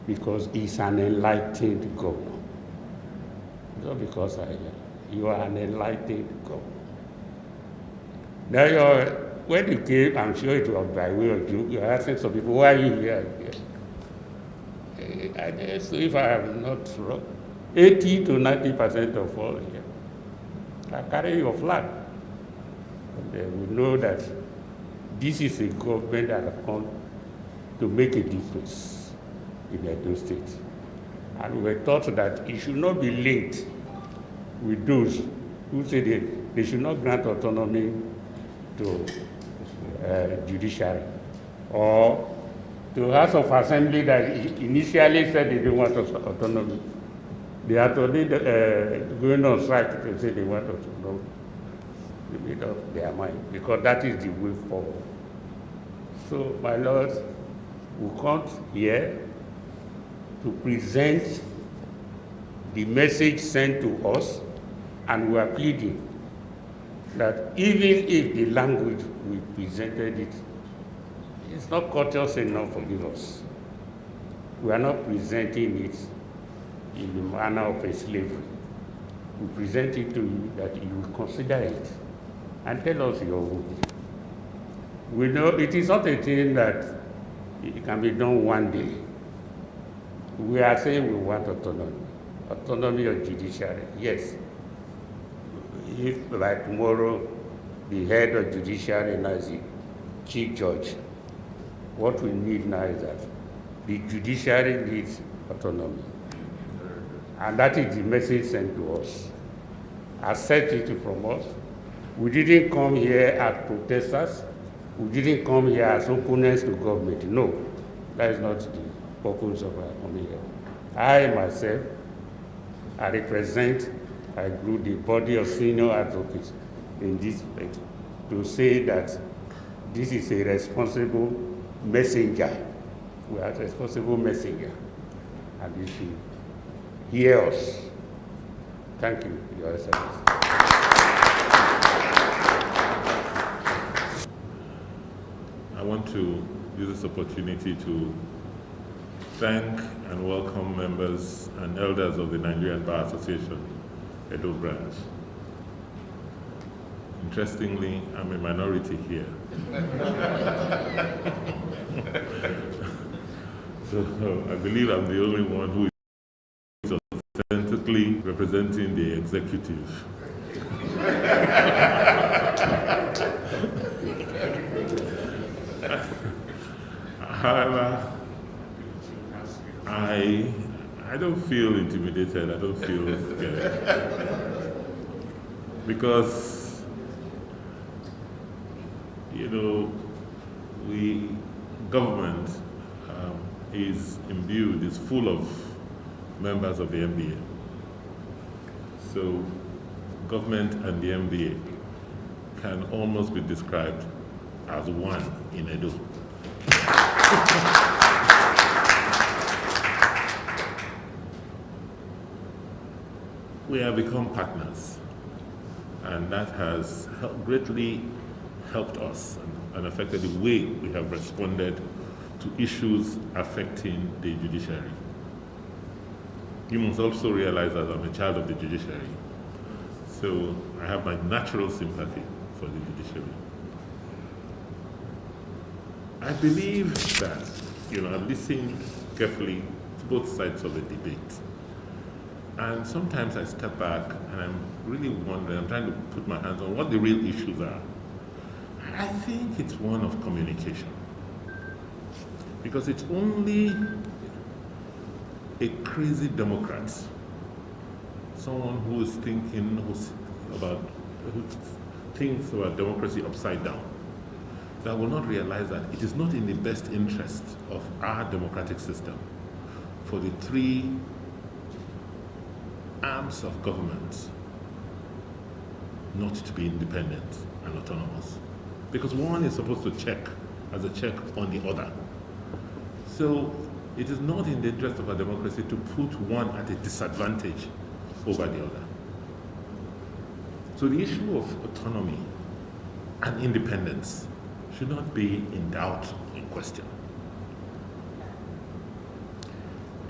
Because he's an enlightened governor. Not because you are an enlightened governor. Now, when you came, I'm sure it was by way of joke, you're asking some people, why are you here? I guess, if I am not wrong, 80 to 90% of all here are carrying your flag. And we know that this is a government that has come to make a difference in Edo State. And we were taught that it should not be linked with those who say they should not grant autonomy to judiciary or to House of Assembly that initially said they didn't want autonomy. They are today going on strike to say they want autonomy. They made up their mind because that is the way forward. So, my Lord, we come here to present the message sent to us, and we are pleading that even if the language we presented it is not courteous enough, forgive us. We are not presenting it in the manner of a slavery. We present it to you that you will consider it and tell us your vote. We know it is not a thing that it can be done one day. We are saying we want autonomy of judiciary. Yes. If by tomorrow the head of judiciary now is the chief judge, what we need now is that the judiciary needs autonomy. And that is the message sent to us. Accept it from us. We didn't come here as protesters. We didn't come here as opponents to government. No, that is not the purpose of our coming here. I myself, I represent, I grew the body of senior advocates in this place to say that this is a responsible messenger. We are a responsible messenger, and you should hear us. Thank you, Your Excellency. I want to use this opportunity to thank and welcome members and elders of the Nigerian Bar Association, Edo branch. Interestingly, I'm a minority here. So I believe I'm the only one who is authentically representing the executive. However, I don't feel intimidated, I don't feel scared. Because, you know, government is imbued, is full of members of the MBA. So, government and the MBA can almost be described as one in Edo. We have become partners, and that has greatly helped us and affected the way we have responded to issues affecting the judiciary. You must also realize that I'm a child of the judiciary, so I have my natural sympathy for the judiciary. I believe that, I've listened carefully to both sides of the debate. And sometimes I step back and I'm really wondering, I'm trying to put my hands on what the real issues are. I think it's one of communication. Because it's only a crazy Democrat, someone who thinks about democracy upside down, that will not realize that it is not in the best interest of our democratic system for the three arms of government not to be independent and autonomous. Because one is supposed to check as a check on the other. So it is not in the interest of our democracy to put one at a disadvantage over the other. So the issue of autonomy and independence should not be in doubt or in question.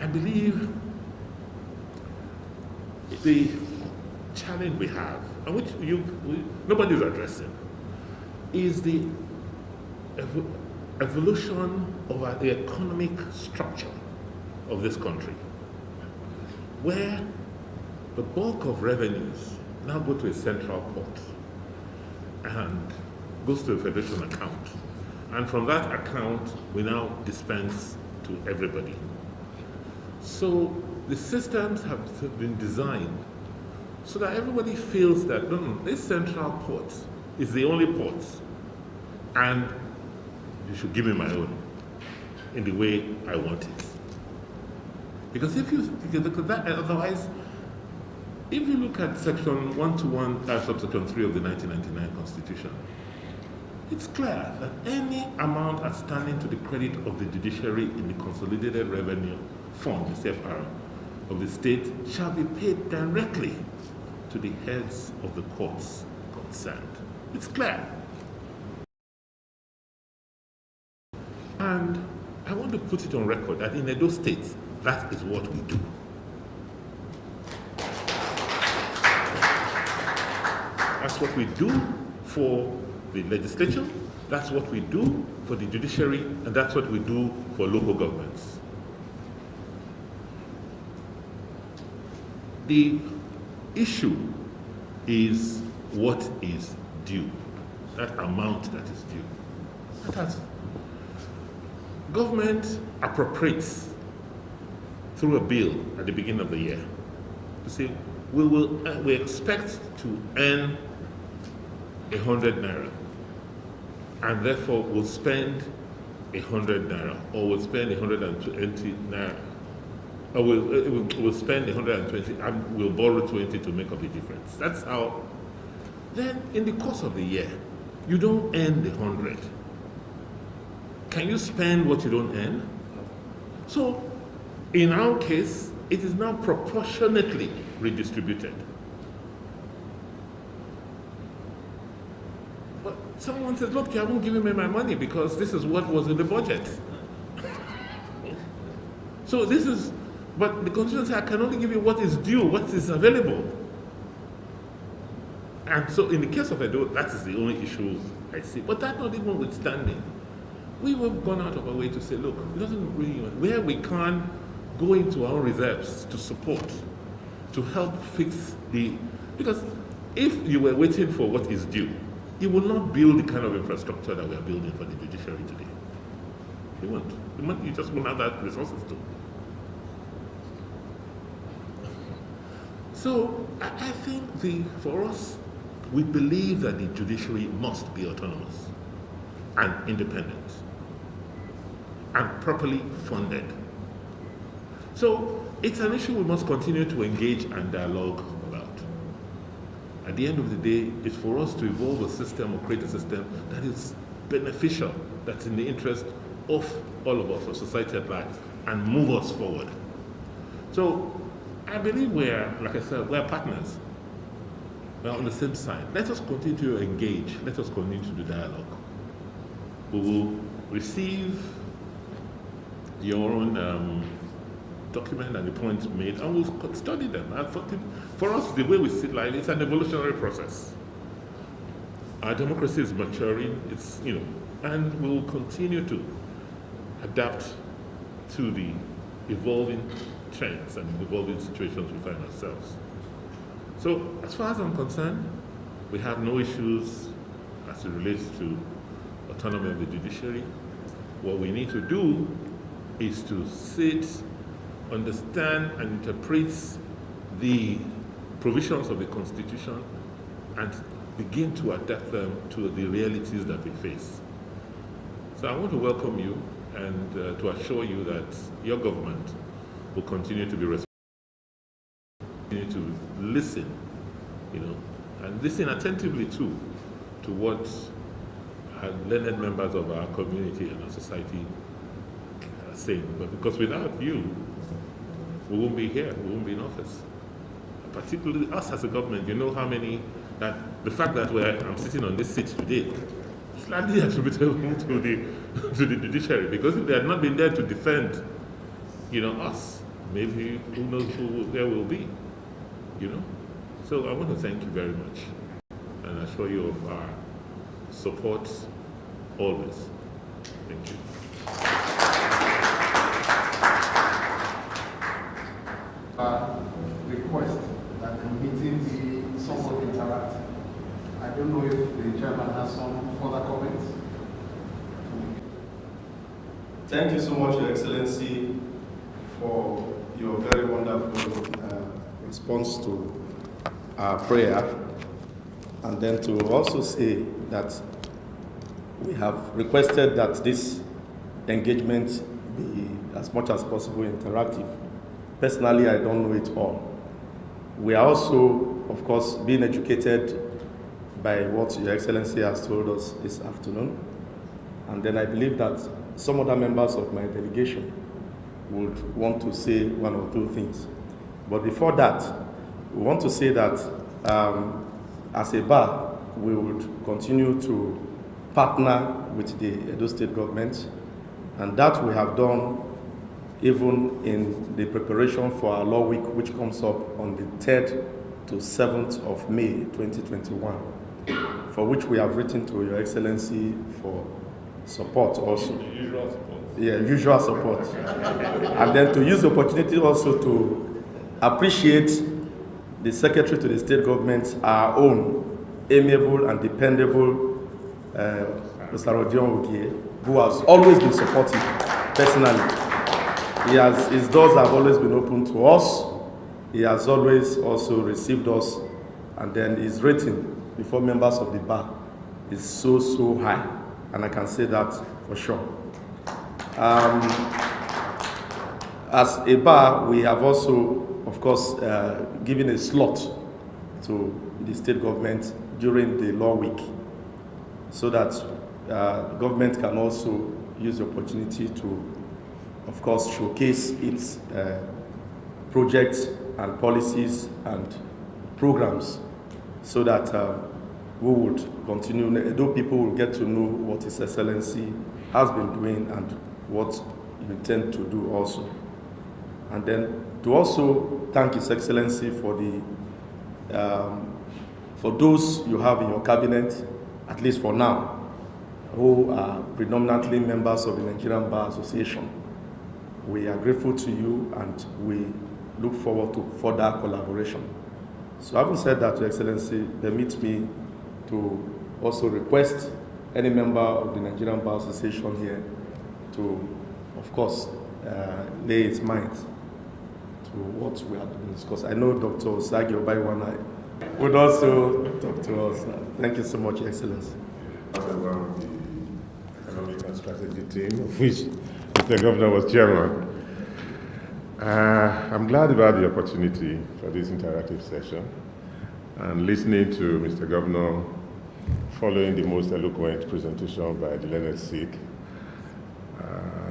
I believe the challenge we have, and which nobody is addressing, is the evolution of the economic structure of this country, where the bulk of revenues now go to a central port and goes to a federation account. And from that account, we now dispense to everybody. So the systems have been designed so that everybody feels that this central port is the only port, and you should give me my own in the way I want it. Because if you look at that, otherwise, if you look at section 121, subsection 3 of the 1999 Constitution, it's clear that any amount outstanding to the credit of the judiciary in the Consolidated Revenue Fund, the CFR, of the state shall be paid directly to the heads of the courts concerned. It's clear. And I want to put it on record that in Edo State, that is what we do. That's what we do for the legislature, that's what we do for the judiciary, and that's what we do for local governments. The issue is what is due, that amount that is due. Government appropriates through a bill at the beginning of the year to say we expect to earn 100 naira, and therefore we'll spend 100 naira, or we'll spend 120 naira, or we'll spend 120 and we'll borrow 20 to make up the difference. That's how. Then in the course of the year, you don't earn the 100. Can you spend what you don't earn? So in our case, it is now proportionately redistributed. But someone says, look, you haven't given me my money because this is what was in the budget. So this is, but the Constitution says I can only give you what is due, what is available. And so in the case of Edo, that is the only issue I see. But that not even withstanding, we have gone out of our way to say, look, it doesn't really, where we can go into our reserves to support, to help fix because if you were waiting for what is due, you will not build the kind of infrastructure that we are building for the judiciary today. You won't. You just won't have that resources to. So I think for us, we believe that the judiciary must be autonomous and independent and properly funded. So it's an issue we must continue to engage and dialogue about. At the end of the day, it's for us to evolve a system or create a system that is beneficial, that's in the interest of all of us, of society at large, and move us forward. So I believe like I said, we're partners. We're on the same side. Let us continue to engage. Let us continue to do dialogue. We will receive your own document and the points made, and we'll study them. And for us, the way we see life, it's an evolutionary process. Our democracy is maturing. And we will continue to adapt to the evolving trends and evolving situations we find ourselves. So, as far as I'm concerned, we have no issues as it relates to autonomy of the judiciary. What we need to do is to sit, understand, and interpret the provisions of the Constitution and begin to adapt them to the realities that we face. So I want to welcome you and to assure you that your government will continue to be responsible, continue to listen, and listen attentively too to what learned members of our community and our society are saying. But because without you, we won't be here, we won't be in office. Particularly us as a government, how many, that the fact that I'm sitting on this seat today it's largely attributable to the judiciary, because if they had not been there to defend, us, maybe who knows where we'll be, So I want to thank you very much and assure you of our support always. Thank you. Request that the meeting be somewhat interactive. I don't know if the chairman has some further comments. Thank you so much, Your Excellency, for your very wonderful response to our prayer, and then to also say that we have requested that this engagement be as much as possible interactive. Personally, I don't know it all. We are also, of course, being educated by what Your Excellency has told us this afternoon. And then I believe that some other members of my delegation would want to say one or two things. But before that, we want to say that as a bar, we would continue to partner with the Edo State government, and that we have done even in the preparation for our law week, which comes up on the 3rd to 7th of May 2021, for which we have written to Your Excellency for support also. Usual support. Yeah, usual support. And then to use the opportunity also to appreciate the Secretary to the State Government, our own amiable and dependable Mr. Odion Ogie, who has always been supportive personally. His doors have always been open to us. He has always also received us, and then his rating before members of the bar is so high, and I can say that for sure. As a bar, we have also, of course, given a slot to the state government during the law week, so that government can also use the opportunity to, of course, showcase its projects and policies and programs, so that we would continue, though people will get to know what His Excellency has been doing and what you intend to do also. And then to also thank His Excellency for those you have in your cabinet, at least for now, who are predominantly members of the Nigerian Bar Association. We are grateful to you, and we look forward to further collaboration. So having said that, Your Excellency, permit me to also request any member of the Nigerian Bar Association here to, of course, lay its mind to what we are doing, because I know Dr. Osagi Obaiwana would also talk to us. Thank you so much, Your Excellency. Around the economic and strategy team, of which Mr. Governor was chairman. I'm glad about the opportunity for this interactive session, and listening to Mr. Governor following the most eloquent presentation by the learned Sikh.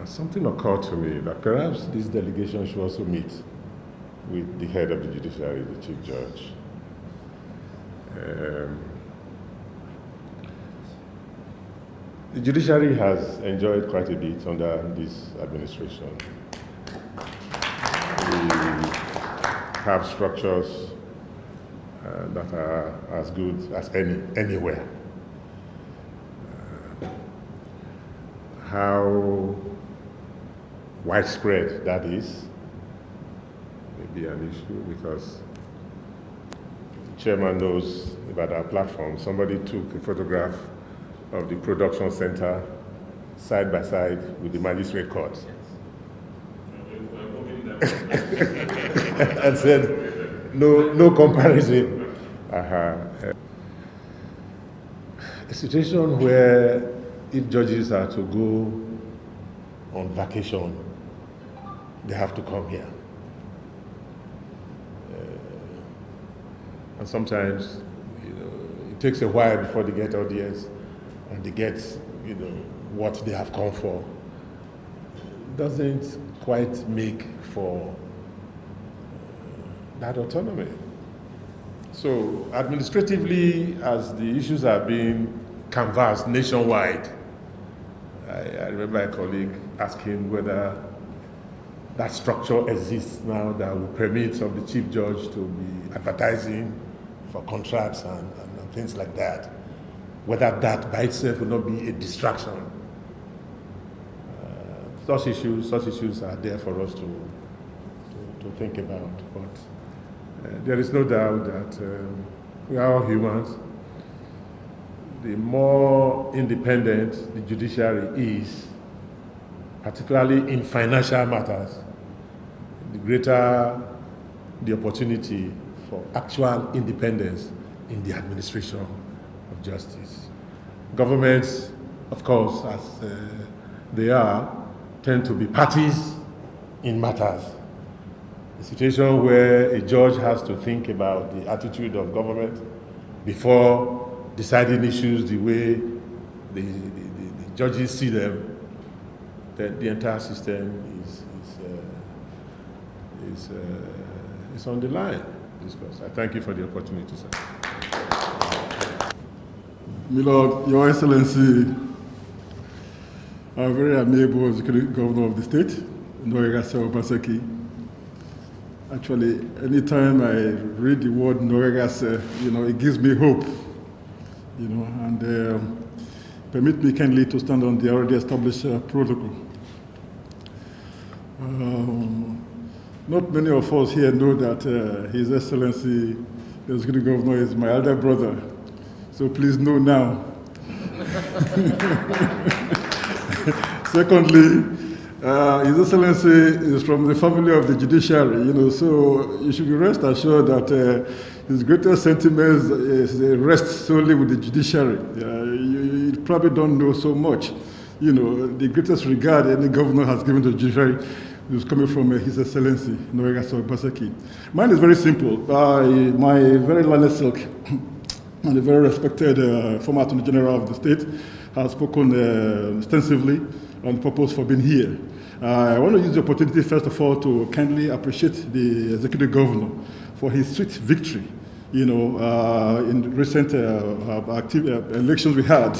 Something occurred to me that perhaps this delegation should also meet with the head of the judiciary, the Chief Judge. The judiciary has enjoyed quite a bit under this administration. We have structures that are as good as anywhere. How widespread that is may be an issue, because the chairman knows about our platform. Somebody took a photograph of the production center side by side with the magistrate court. And said, no comparison. A situation where if judges are to go on vacation, they have to come here. And sometimes, it takes a while before they get audience and they get, what they have come for. Doesn't quite make for that autonomy. So administratively, as the issues are being canvassed nationwide. I remember a colleague asking whether that structure exists now that will permit of the chief judge to be advertising for contracts and things like that. Whether that by itself will not be a distraction. Such issues are there for us to think about. But there is no doubt that we are all humans. The more independent the judiciary is, particularly in financial matters, the greater the opportunity for actual independence in the administration of justice. Governments, of course, as they are, tend to be parties in matters. A situation where a judge has to think about the attitude of government before deciding issues the way the judges see them, that the entire system is on the line. I thank you for the opportunity, sir. My Lord, Your Excellency, I'm very amiable Executive Governor of the state, Obaseki. Actually, anytime I read the word Norregase, it gives me hope, and permit me kindly to stand on the already established protocol. Not many of us here know that His Excellency, the Executive Governor, is my elder brother, so please know now. Secondly, His Excellency is from the family of the judiciary, so you should be rest assured that his greatest sentiments rest solely with the judiciary. You probably don't know so much. The greatest regard any governor has given to the judiciary is coming from His Excellency, Obaseki. Mine is very simple. My very learned silk and a very respected former Attorney General of the state has spoken extensively on the purpose for being here. I want to use the opportunity, first of all, to kindly appreciate the Executive Governor for his sweet victory, in recent elections we had.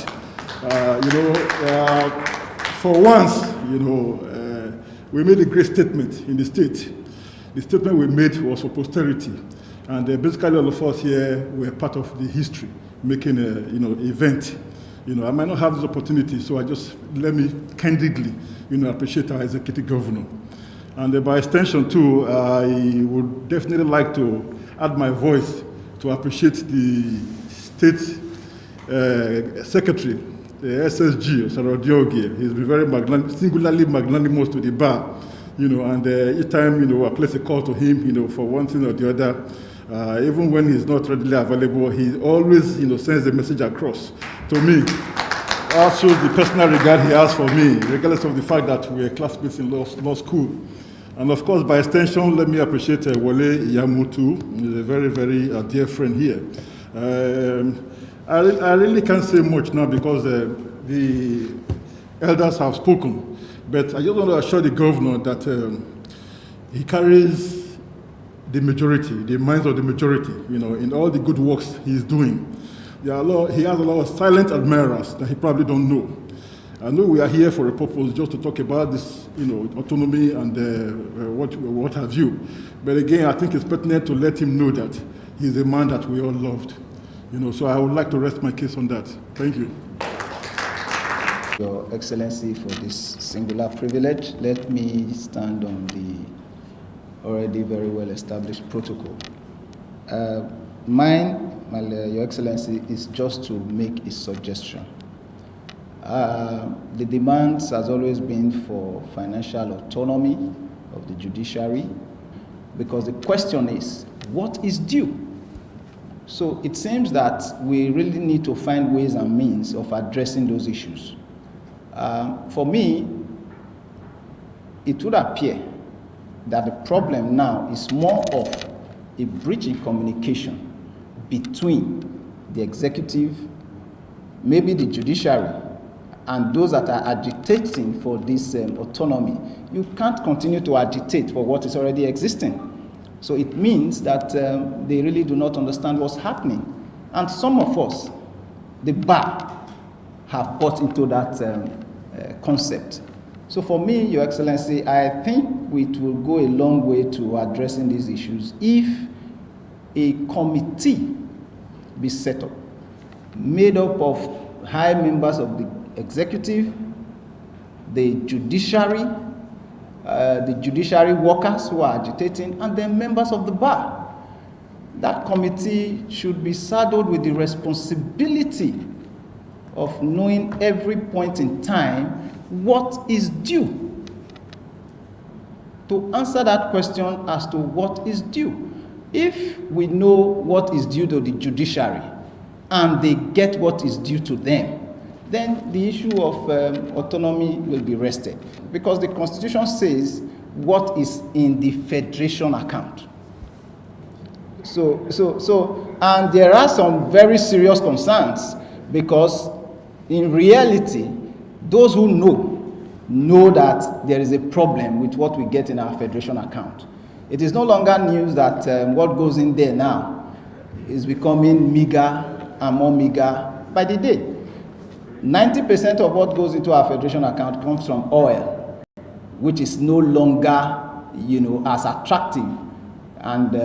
For once, we made a great statement in the state. The statement we made was for posterity. And basically all of us here were part of the history, making an event. I might not have this opportunity, so let me candidly, appreciate our Executive Governor. And by extension too, I would definitely like to add my voice to appreciate the State Secretary, the SSG, Sarodiogie. He's been very singularly magnanimous to the bar, and each time, I place a call to him, for one thing or the other, even when he's not readily available, he always, sends a message across to me. That shows the personal regard he has for me, regardless of the fact that we are classmates in law school. And of course, by extension, let me appreciate Wole Iyamutu. He's a very, very dear friend here. I really can't say much now because the elders have spoken. But I just want to assure the governor that he carries the majority, the minds of the majority, in all the good works he's doing. He has a lot of silent admirers that he probably don't know. I know we are here for a purpose, just to talk about this, autonomy and what have you. But again, I think it's pertinent to let him know that he's a man that we all loved. So I would like to rest my case on that. Thank you. Your Excellency, for this singular privilege, let me stand on the already very well established protocol. Your Excellency, is just to make a suggestion. The demands has always been for financial autonomy of the judiciary, because the question is, what is due? So it seems that we really need to find ways and means of addressing those issues. For me, it would appear that the problem now is more of a breach in communication between the executive, maybe the judiciary, and those that are agitating for this autonomy. You can't continue to agitate for what is already existing. So it means that they really do not understand what's happening. And some of us, the bar, have bought into that concept. So for me, Your Excellency, I think it will go a long way to addressing these issues if a committee be set up, made up of high members of the executive, the judiciary workers who are agitating, and then members of the bar. That committee should be saddled with the responsibility of knowing every point in time what is due. To answer that question as to what is due, if we know what is due to the judiciary and they get what is due to them, then the issue of autonomy will be rested, because the Constitution says what is in the federation account. And there are some very serious concerns, because in reality, those who know that there is a problem with what we get in our federation account. It is no longer news that what goes in there now is becoming meager and more meager by the day. 90% of what goes into our federation account comes from oil, which is no longer, as attractive and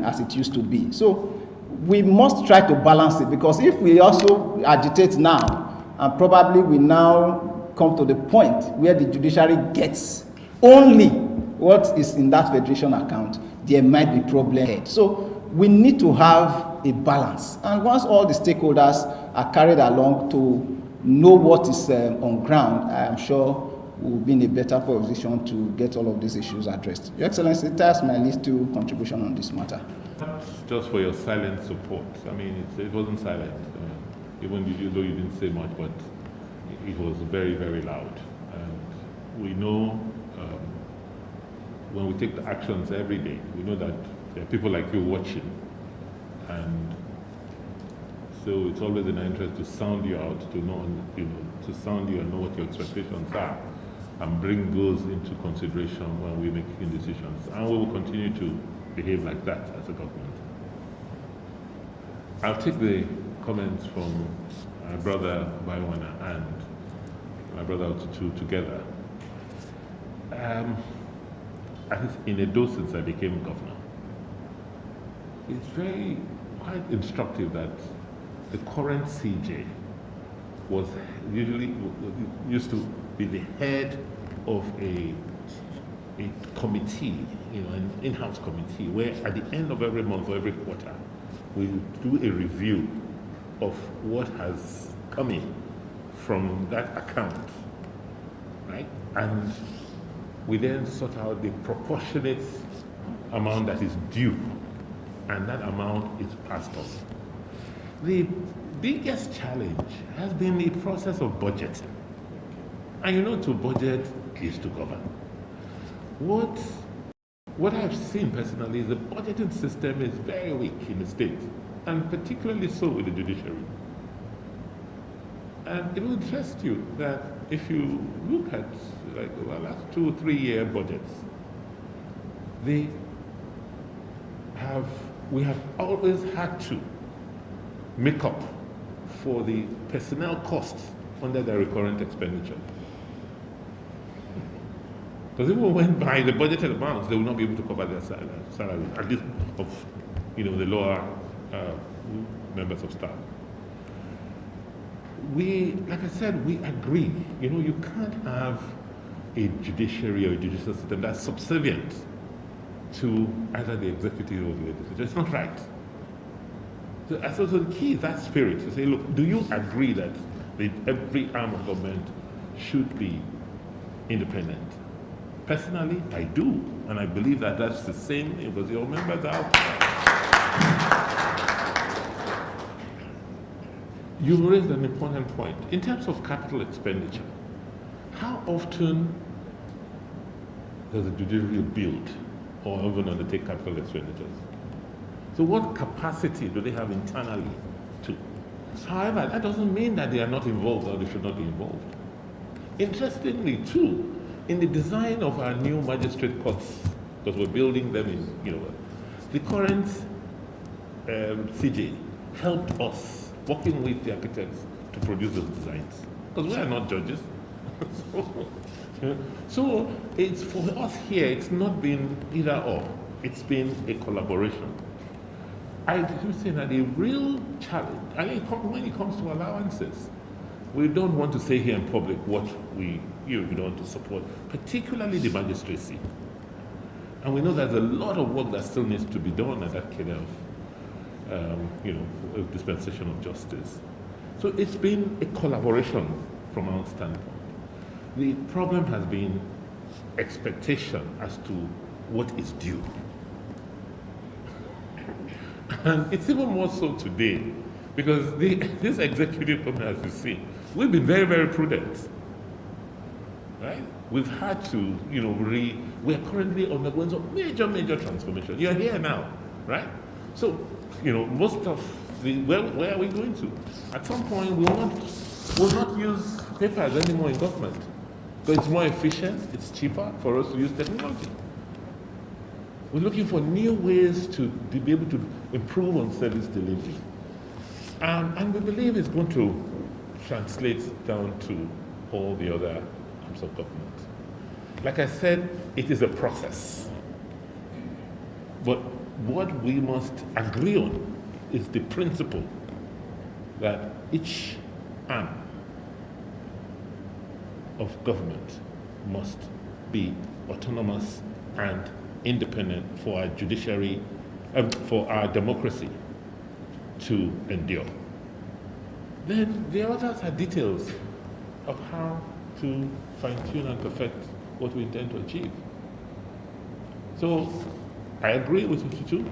as it used to be. So we must try to balance it, because if we also agitate now, and probably we now come to the point where the judiciary gets only what is in that federation account, there might be problem. So we need to have a balance. And once all the stakeholders are carried along to know what is on ground, I am sure we'll be in a better position to get all of these issues addressed. Your Excellency, that's my least two contribution on this matter. Just for your silent support. I mean, it wasn't silent, even though you didn't say much, but it was very, very loud. And we know when we take the actions every day, we know that there are people like you watching. And so it's always in our interest to sound you out, to know, to sound you and know what your expectations are, and bring those into consideration when we're making decisions. And we will continue to behave like that as a government. I'll take the comments from my brother Baiwana and my brother Otutu together. At least in Edo, since I became governor, it's quite instructive that the current CJ used to be the head of a committee, an in-house committee, where at the end of every month or every quarter, we do a review of what has come in from that account, right? And we then sort out the proportionate amount that is due, and that amount is passed on. The biggest challenge has been the process of budgeting. And to budget is to govern. What I've seen personally is the budgeting system is very weak in the state, and particularly so with the judiciary. And it will interest you that if you look at the last 2 or 3 year budgets, we have always had to make up for the personnel costs under the recurrent expenditure. Because even when by the budgeted amounts, they will not be able to cover their salary, at least of the lower members of staff. Like I said, we agree. You can't have a judiciary or a judicial system that's subservient to either the executive or the legislature. It's not right. So the key is that spirit, to say, look, do you agree that every arm of government should be independent? Personally, I do, and I believe that that's the same because your members are. You raised an important point. In terms of capital expenditure, how often does the judiciary build or even undertake capital expenditures? So what capacity do they have internally to? However, that doesn't mean that they are not involved or they should not be involved. Interestingly, too, in the design of our new magistrate courts, because we're building them in, the current CJ helped us working with the architects to produce those designs. Because we are not judges. So it's for us here, it's not been either or. It's been a collaboration. I do say that a real challenge, and when it comes to allowances, we don't want to say here in public what we don't want to support, particularly the magistracy. And we know there's a lot of work that still needs to be done at that kind of, dispensation of justice. So it's been a collaboration from our standpoint. The problem has been expectation as to what is due. And it's even more so today, because this executive government, as you see, we've been very, very prudent, right? We've had to, we are currently undergoing some major transformation. You're here now, right? So, most of where are we going to? At some point, we'll not use papers anymore in government, because it's more efficient, it's cheaper for us to use technology. We're looking for new ways to be able to improve on service delivery. And we believe it's going to translate down to all the other arms of government. Like I said, it is a process. But what we must agree on is the principle that each arm of government must be autonomous and independent for our judiciary, for our democracy to endure. Then the others are details of how to fine-tune and perfect what we intend to achieve. So I agree with you.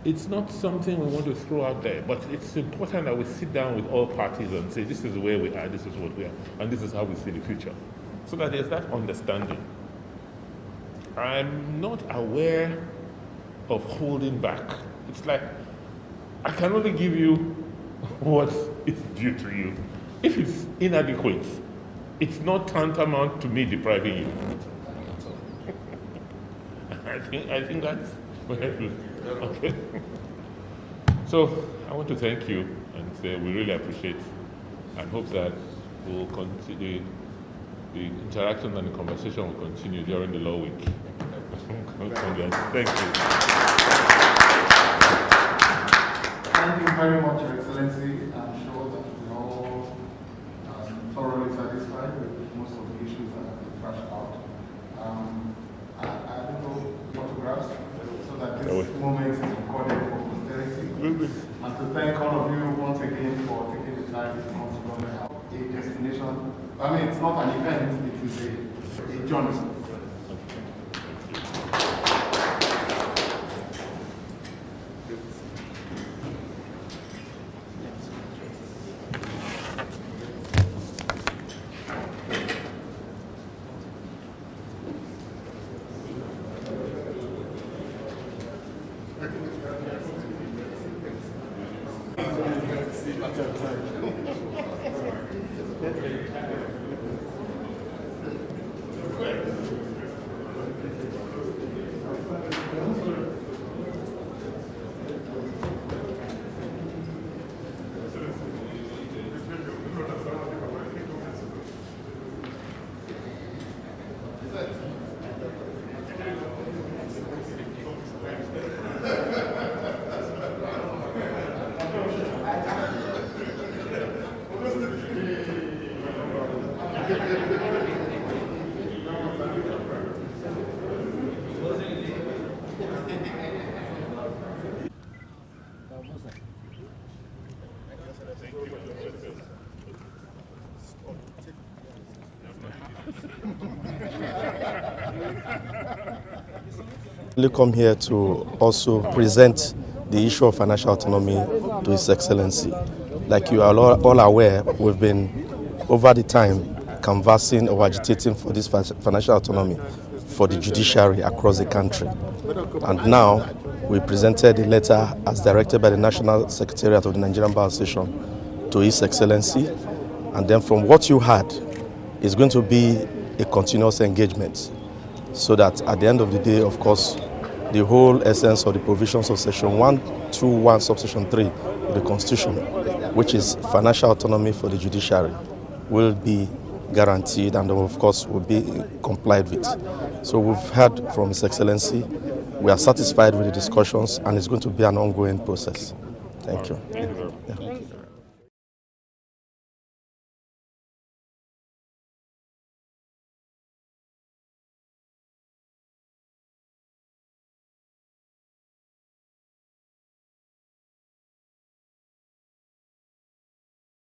It's not something we want to throw out there, but it's important that we sit down with all parties and say, this is where we are, this is what we are, and this is how we see the future. So that there's that understanding. I'm not aware of holding back. It's like, I can only give you what is due to you. If it's inadequate, it's not tantamount to me depriving you. I think that's okay. So I want to thank you and say we really appreciate and hope that we'll continue, the interaction and the conversation will continue during the law week. Thank you. Thank you very much, Your Excellency. I'm sure that we're all thoroughly satisfied with most of the issues that have been thrashed out. I little photographs so that this moment is recorded for posterity. And to thank all of you once again for taking the time to come to government. A destination, I mean, it's not an event, it is a journey. We come here to also present the issue of financial autonomy to His Excellency. Like you are all aware, we've been over the time canvassing or agitating for this financial autonomy for the judiciary across the country. And now we presented a letter as directed by the National Secretariat of the Nigerian Bar Association to His Excellency. And then from what you heard, it's going to be a continuous engagement, so that at the end of the day, of course, the whole essence of the provisions of Section 121, Subsection 3 of the Constitution which is financial autonomy for the judiciary, will be guaranteed and of course will be complied with. So we've heard from His Excellency. We are satisfied with the discussions and it's going to be an ongoing process. Thank you. Thank you very much. Yeah.